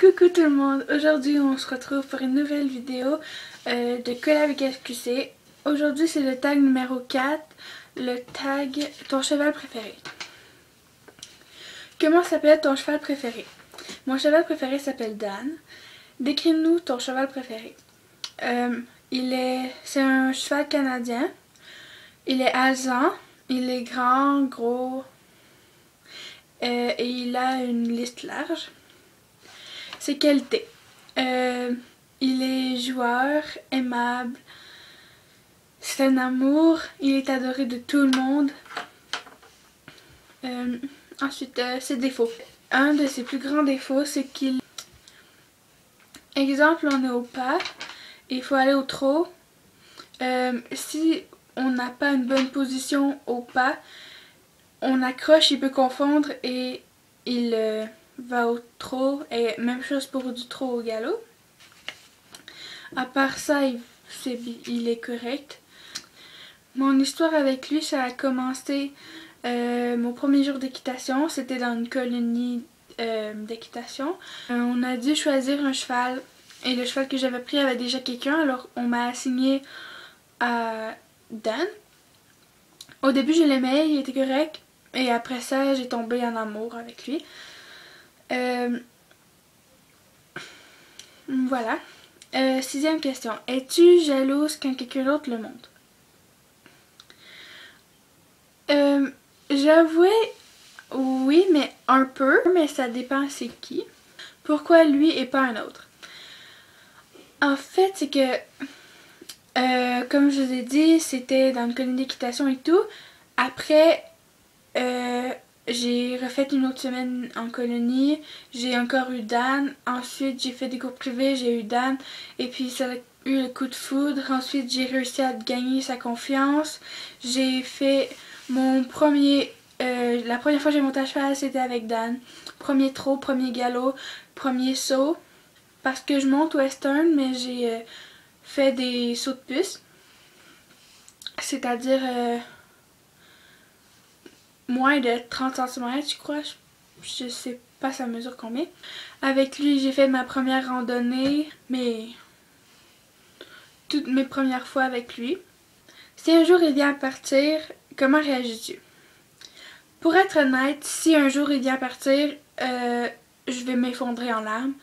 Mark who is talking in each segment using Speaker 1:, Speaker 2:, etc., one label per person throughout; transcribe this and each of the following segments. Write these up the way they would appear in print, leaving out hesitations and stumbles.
Speaker 1: Coucou tout le monde, aujourd'hui on se retrouve pour une nouvelle vidéo de Collab avec SQC. Aujourd'hui c'est le tag numéro 4, le tag ton cheval préféré. Comment s'appelle ton cheval préféré? Mon cheval préféré s'appelle Dan. Décris-nous ton cheval préféré. C'est un cheval canadien. Il est alezan, il est grand, gros et il a une liste large. Ses qualités. Il est joueur, aimable, c'est un amour, il est adoré de tout le monde. Ensuite, ses défauts. Un de ses plus grands défauts, c'est qu'il... Exemple, on est au pas, il faut aller au trot. Si on n'a pas une bonne position au pas, on accroche, il peut confondre et il... va au trot, et même chose pour du trot au galop. À part ça, il est correct. Mon histoire avec lui, ça a commencé mon premier jour d'équitation. C'était dans une colonie d'équitation. On a dû choisir un cheval et le cheval que j'avais pris avait déjà quelqu'un, alors on m'a assigné à Dan. Au début, je l'aimais, il était correct, et après ça, j'ai tombé en amour avec lui. Voilà. Sixième question. Es-tu jalouse quand quelqu'un d'autre le montre? J'avouais oui, mais un peu, mais ça dépend c'est qui. Pourquoi lui et pas un autre? En fait, c'est que, comme je vous ai dit, c'était dans une colonie d'équitation et tout. Après, j'ai refait une autre semaine en colonie, j'ai encore eu Dan, ensuite j'ai fait des cours privés, j'ai eu Dan, et puis ça a eu le coup de foudre, ensuite j'ai réussi à gagner sa confiance, j'ai fait mon premier, la première fois que j'ai monté à cheval c'était avec Dan, premier trot, premier galop, premier saut, parce que je monte western mais j'ai fait des sauts de puce, c'est-à-dire... moins de 30 cm, je crois. Je sais pas ça mesure combien. Avec lui, j'ai fait ma première randonnée, mais toutes mes premières fois avec lui. Si un jour il vient à partir, comment réagis-tu? Pour être honnête, si un jour il vient à partir, je vais m'effondrer en larmes.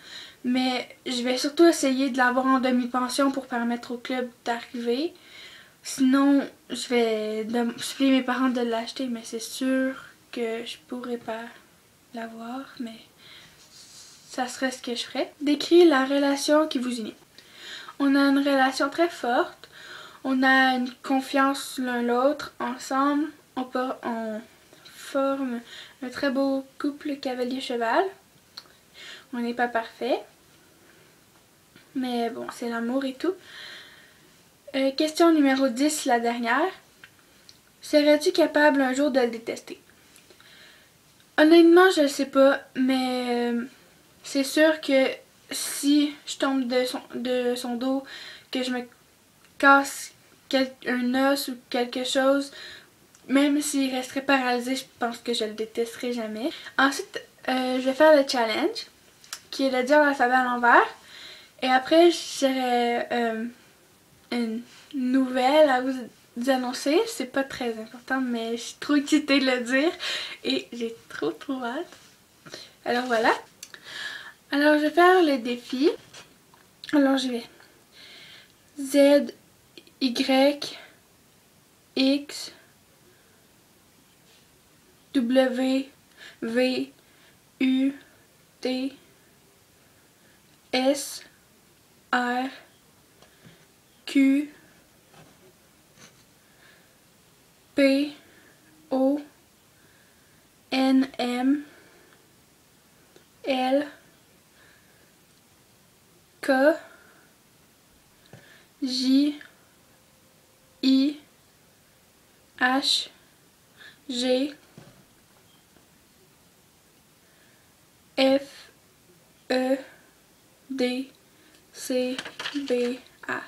Speaker 1: Mais je vais surtout essayer de l'avoir en demi-pension pour permettre au club d'arriver. Sinon, je vais supplier mes parents de l'acheter, mais c'est sûr que je pourrais pas l'avoir, mais ça serait ce que je ferais. Décris la relation qui vous unit. On a une relation très forte, on a une confiance l'un l'autre, ensemble, on forme un très beau couple cavalier-cheval. On n'est pas parfait, mais bon, c'est l'amour et tout. Question numéro 10, la dernière. Serais-tu capable un jour de le détester? Honnêtement, je ne sais pas, mais c'est sûr que si je tombe de son dos, que je me casse un os ou quelque chose, même s'il resterait paralysé, je pense que je le détesterai jamais. Ensuite, je vais faire le challenge, qui est de dire l'alphabet à l'envers. Et après, j'aurai une nouvelle à vous annoncer. C'est pas très important, mais je suis trop excitée de le dire et j'ai trop hâte. Alors voilà. Alors je vais faire le défi. Alors je vais Z, Y, X, W, V, U, T, S, R, Q, P, O, N, M, L, K, J, I, H, G, F, E, D, C, B, A.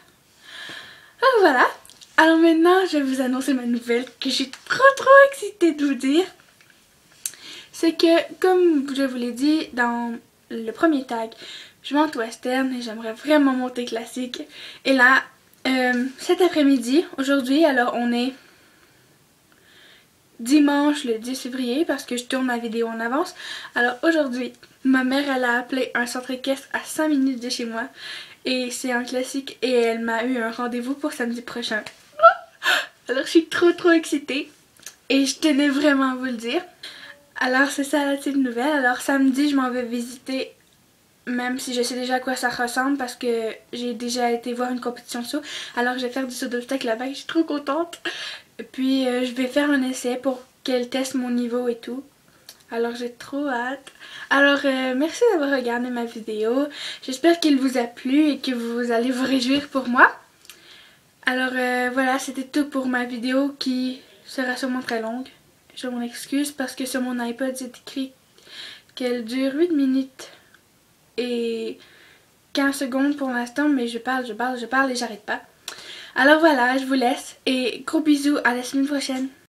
Speaker 1: Alors voilà. Alors maintenant, je vais vous annoncer ma nouvelle que j'ai trop excitée de vous dire. C'est que, comme je vous l'ai dit dans le premier tag. Je monte western et j'aimerais vraiment monter classique. Et là, cet après-midi, aujourd'hui, alors on est dimanche le 10 février parce que je tourne ma vidéo en avance. Alors aujourd'hui, ma mère elle a appelé un centre équestre à 5 minutes de chez moi et c'est un classique et elle m'a eu un rendez-vous pour samedi prochain. Alors je suis trop excitée et je tenais vraiment à vous le dire. Alors c'est ça la petite nouvelle. Alors samedi je m'en vais visiter, même si je sais déjà à quoi ça ressemble parce que j'ai déjà été voir une compétition saut. Alors je vais faire du saut d'obstacle là-bas et je suis trop contente. Puis je vais faire un essai pour qu'elle teste mon niveau et tout. Alors j'ai trop hâte. Alors merci d'avoir regardé ma vidéo. J'espère qu'elle vous a plu et que vous allez vous réjouir pour moi. Alors voilà, c'était tout pour ma vidéo qui sera sûrement très longue. Je m'en excuse parce que sur mon iPod c'est écrit qu'elle dure 8 minutes et 15 secondes pour l'instant, mais je parle et j'arrête pas. Alors voilà, je vous laisse et gros bisous, à la semaine prochaine.